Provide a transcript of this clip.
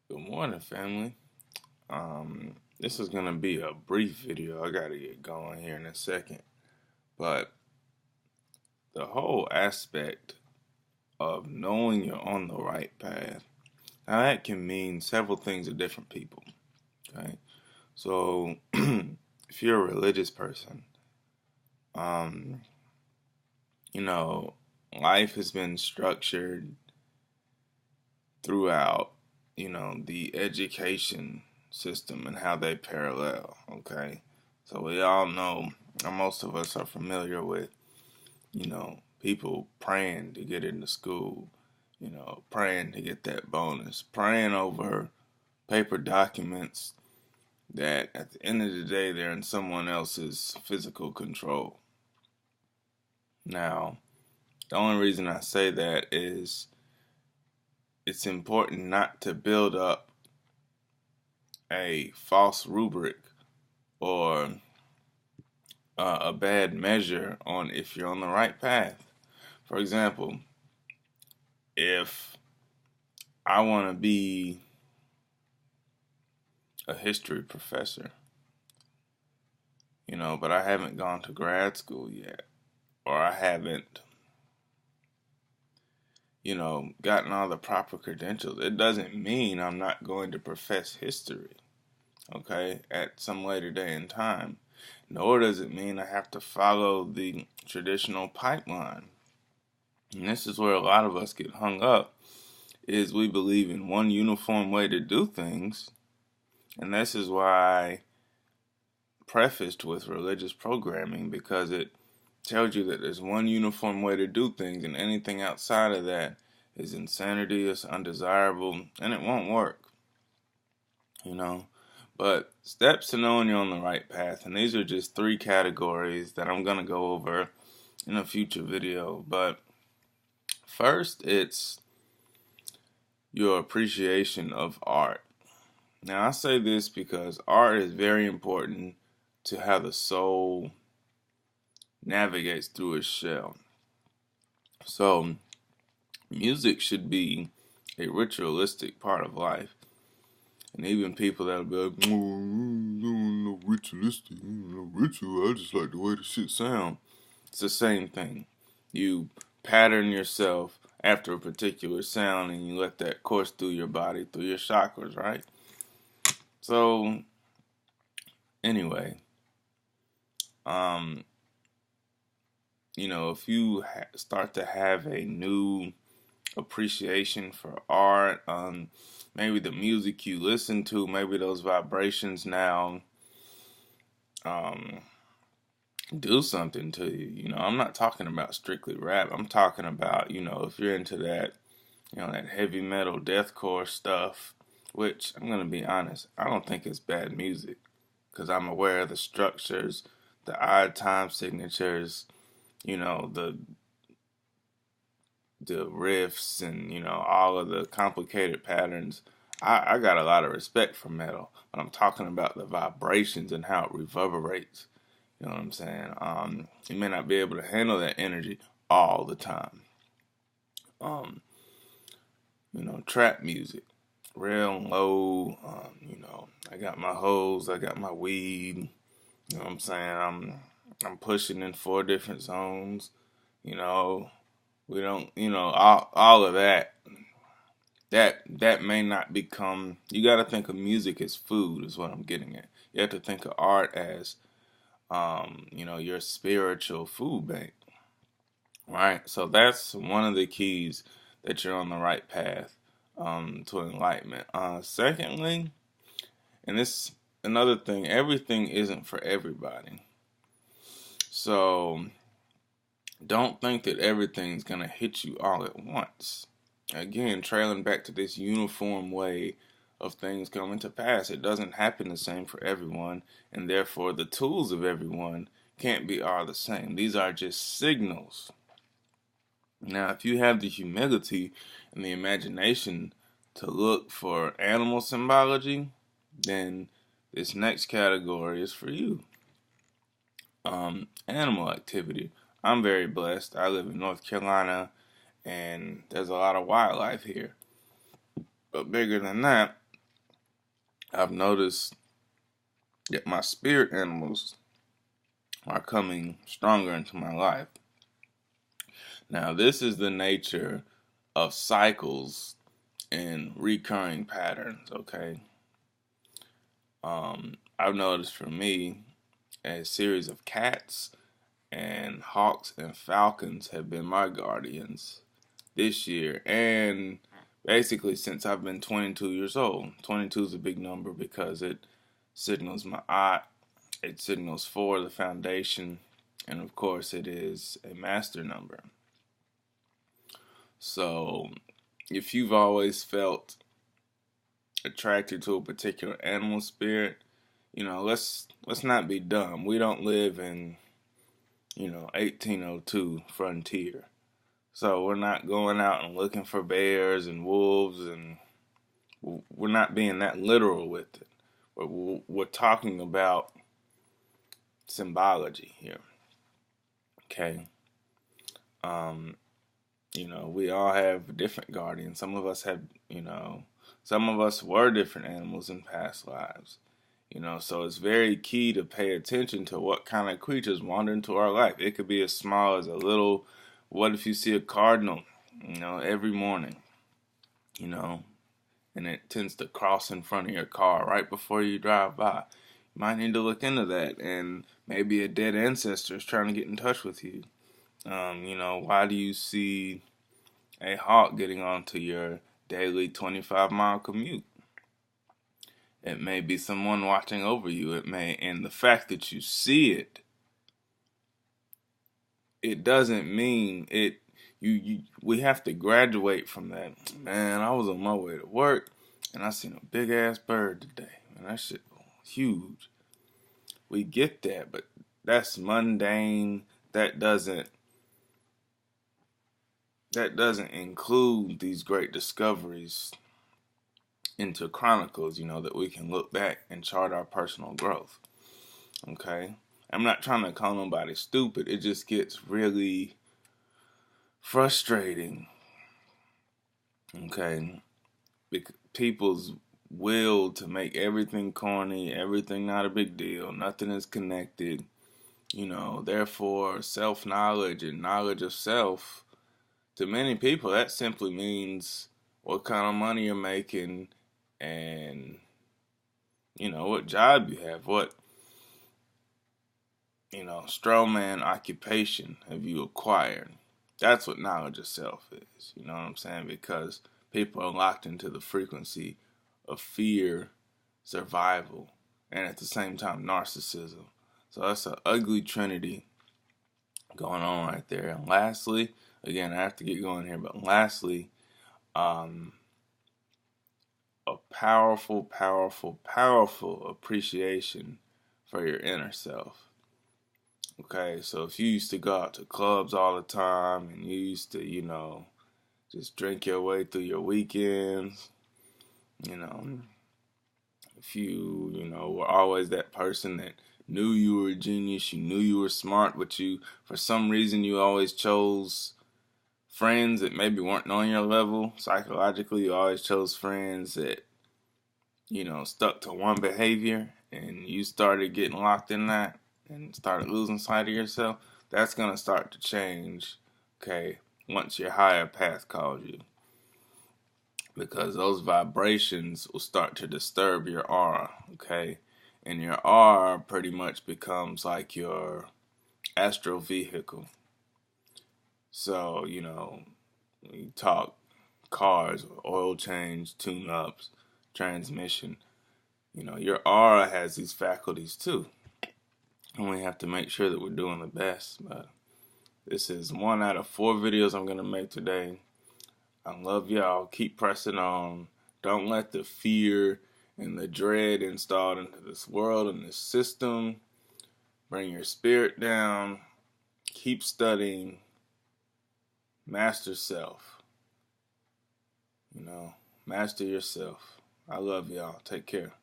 Good morning, family. This is gonna be a brief video. I gotta get going here in a second. But the whole aspect of knowing you're on the right path, now that can mean several things to different people. Okay, so if you're a religious person, um, you know, life has been structured throughout, the education system and how they parallel, okay? So we all know, or most of us are familiar with, people praying to get into school, praying to get that bonus, praying over paper documents that at the end of the day, they're in someone else's physical control. Now, the only reason I say that is it's important not to build up a false rubric or a bad measure on if you're on the right path. For example, if I want to be a history professor, but I haven't gone to grad school yet, or I haven't, gotten all the proper credentials, it doesn't mean I'm not going to profess history, okay, at some later day in time. Nor does it mean I have to follow the traditional pipeline. And this is where a lot of us get hung up, is we believe in one uniform way to do things. And this is why I prefaced with religious programming, because it tells you that there's one uniform way to do things, and anything outside of that is insanity, it's undesirable, and it won't work. But steps to knowing you're on the right path, and these are just three categories that I'm going to go over in a future video. But first, it's your appreciation of art. Now, I say this because art is very important to how the soul navigates through its shell. So, music should be a ritualistic part of life. And even people that'll be like, no ritualistic, no ritual, I just like the way the shit sound. It's the same thing. You pattern yourself after a particular sound and you let that course through your body, through your chakras, right? So, anyway, if you start to have a new appreciation for art, maybe the music you listen to, maybe those vibrations now do something to you. I'm not talking about strictly rap. I'm talking about, if you're into that, that heavy metal deathcore stuff, which I'm going to be honest, I don't think it's bad music because I'm aware of the structures, the odd time signatures, the riffs, and all of the complicated patterns. I got a lot of respect for metal, but I'm talking about the vibrations and how it reverberates. You know what I'm saying? You may not be able to handle that energy all the time. Trap music, real low. I got my hoes, I got my weed. You know what I'm saying? I'm pushing in 4 different zones. We don't, all of that. That may not become. You got to think of music as food, is what I'm getting at. You have to think of art as, your spiritual food bank, right? So that's one of the keys that you're on the right path to enlightenment. Secondly, and this another thing, everything isn't for everybody. So don't think that everything's gonna hit you all at once. Again, trailing back to this uniform way of things coming to pass. It doesn't happen the same for everyone, and therefore the tools of everyone can't be all the same. These are just signals. Now, if you have the humility and the imagination to look for animal symbology, then this next category is for you. Animal activity. I'm very blessed. I live in North Carolina, and there's a lot of wildlife here. But bigger than that, I've noticed that my spirit animals are coming stronger into my life. Now, this is the nature of cycles and recurring patterns, okay? I've noticed for me, a series of cats and hawks and falcons have been my guardians this year, and basically since I've been 22 years old. 22 is a big number because it signals Maat, it signals for the foundation, and of course it is a master number. So if you've always felt attracted to a particular animal spirit, let's not be dumb. We don't live in 1802 frontier. So we're not going out and looking for bears and wolves, and we're not being that literal with it. We're talking about symbology here. Okay. We all have different guardians. Some of us have, some of us were different animals in past lives. So it's very key to pay attention to what kind of creatures wander into our life. It could be as small as a little, what if you see a cardinal, every morning, and it tends to cross in front of your car right before you drive by. You might need to look into that, and maybe a dead ancestor is trying to get in touch with you. Why do you see a hawk getting onto your daily 25-mile commute? It may be someone watching over you. And the fact that you see it, it doesn't mean it. We have to graduate from that. Man, I was on my way to work, and I seen a big ass bird today. Man, that shit was huge. We get that, but that's mundane. That doesn't include these great discoveries into chronicles, that we can look back and chart our personal growth. Okay? I'm not trying to call nobody stupid. It just gets really frustrating. Okay? Because people's will to make everything corny, everything not a big deal, nothing is connected. Therefore, self-knowledge and knowledge of self, to many people, that simply means what kind of money you're making and, what job you have, what, straw man occupation have you acquired. That's what knowledge of self is, you know what I'm saying? Because people are locked into the frequency of fear, survival, and at the same time, narcissism. So that's an ugly trinity going on right there. And lastly, again, I have to get going here, but lastly, a powerful, powerful, powerful appreciation for your inner self. Okay, so if you used to go out to clubs all the time and you used to, just drink your way through your weekends, if you, were always that person that knew you were a genius, you knew you were smart, but for some reason, you always chose friends that maybe weren't on your level psychologically. You always chose friends that, stuck to one behavior, and you started getting locked in that and started losing sight of yourself. That's going to start to change, okay, once your higher path calls you. Because those vibrations will start to disturb your aura, okay? And your aura pretty much becomes like your astral vehicle. So, we talk cars, oil change, tune-ups, transmission. Your aura has these faculties too. And we have to make sure that we're doing the best. But this is 1 out of 4 videos I'm going to make today. I love y'all. Keep pressing on. Don't let the fear and the dread installed into this world and this system bring your spirit down. Keep studying. Master self. Master yourself. I love y'all. Take care.